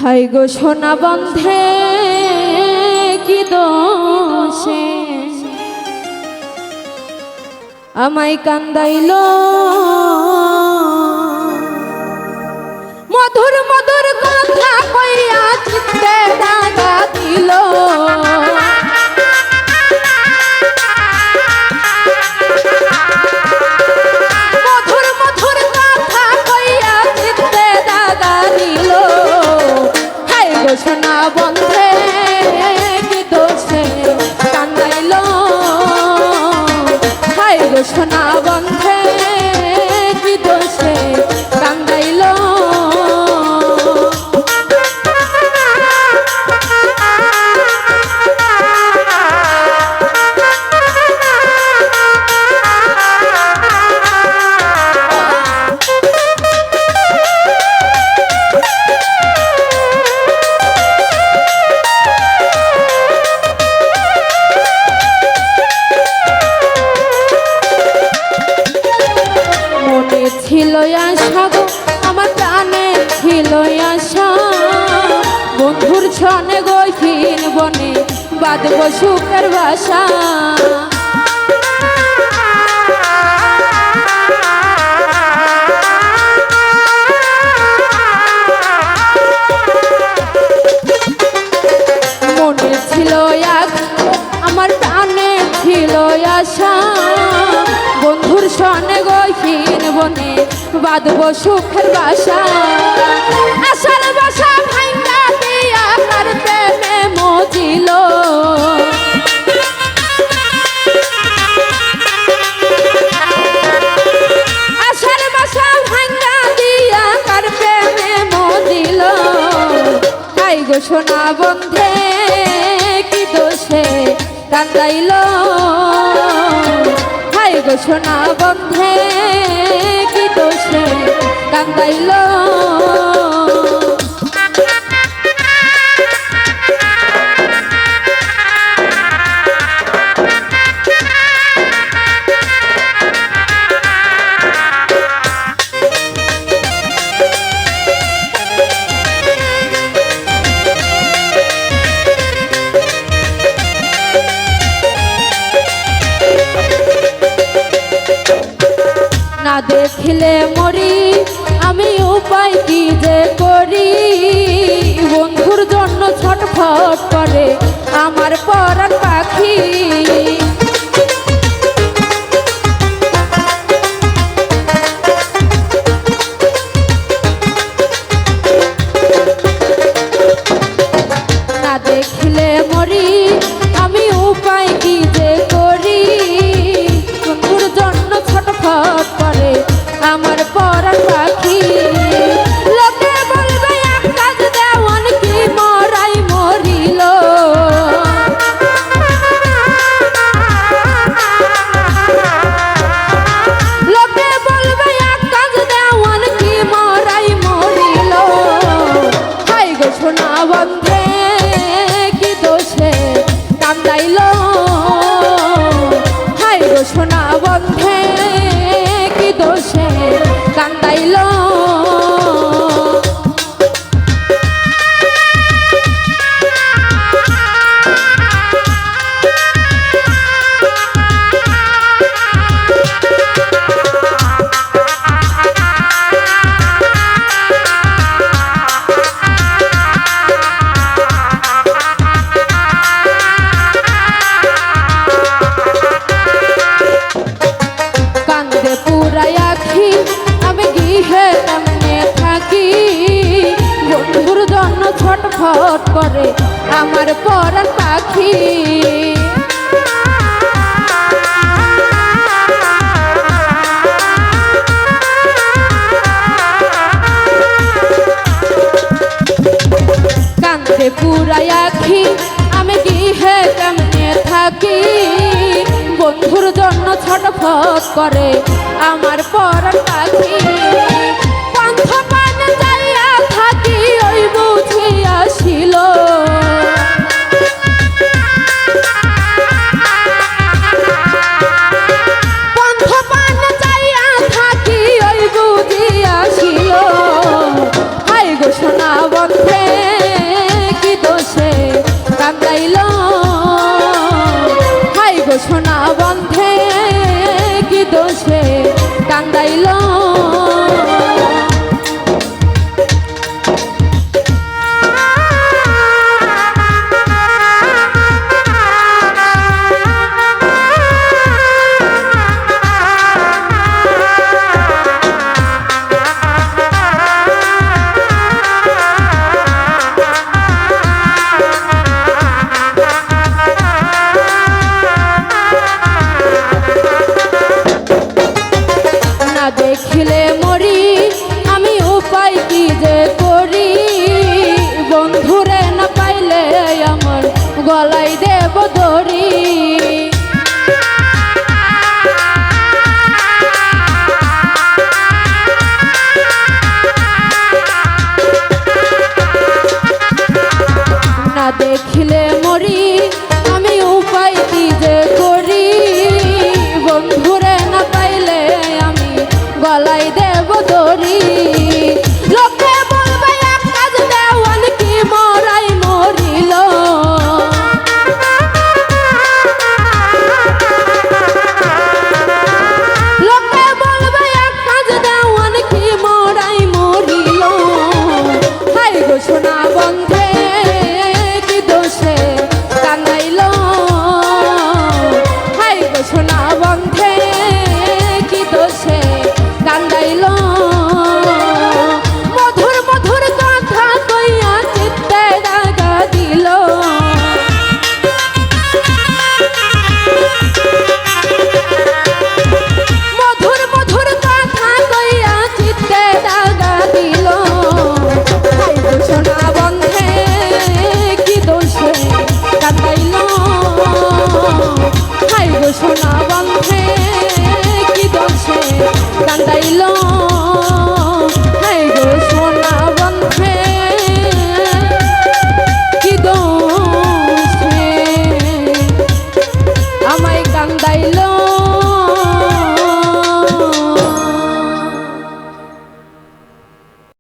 high গো সোনা বন্ধে কি দোষে আমায় কান্দাইল মধুর মধুর কথা কইয়া চিত্তে দাগা দিল মধুর মধুর কথা কইয়া চিত্তে দাগা দিল হাই গো সোনা বন্ধে কি দোষে কান্দাইল হাই গো সোনা বন্ধে কি দোষে কান্দাইল ছিল আশা গো আমার প্রাণে ছিল আশা বন্ধুর ছনে গহীন বনে বাঁধব সুখের বাসা মনে ছিল আমার প্রাণে ছিল আশা বন্ধুর সনে গহীন বনে বাঁধব সুখের বাসা আশার বাসা ভাঙ্গা দিয়া তার প্রেমে মজিল আশার বাসা ভাঙ্গা দিয়া তার প্রেমে মজিল হাই গো সোনা বন্ধে কি দোষে কান্দাইল হাই গো সোনা বন্ধে কি দোষে কান্দাইল না দেখিলে মরি আমি উপায় কি যে করি বন্ধুর জন্য ছটফট করে আমার পরাণ পাখি না দেখিলে মরি আমি উপায় কি যে করি বন্ধুর জন্য ছটফট করে আমার পরাণ পাখি লোকে বলবে এক কাজ দেওয়ান কি মরাই মরিল লোকে বলবে এক কাজ দেওয়ান কি মরাই মরিল হাই গো সোনা বন্ধে কি দোষে কান্দাইল হাই গো সোনা বন্ধে কি দোষে কান্দাইল কান্দে পুরাই আখি আমি গৃহে কেমনে থাকি বন্ধুর জন্য ছটফট করে আমার পরাণ পাখি কান্দে পুরাই আখি আমি গৃহে কেমনে থাকি বন্ধুর জন্য ছটফট করে আমার পরাণ পাখি পন্থ পান যাইয়া থাকি ওই বুঝি আসিল পন্থ পান যাইয়া থাকি ওই বুঝি আসিল হাই গো সোনা বন্ধে কি দোষে কান্দাইল দেখিলে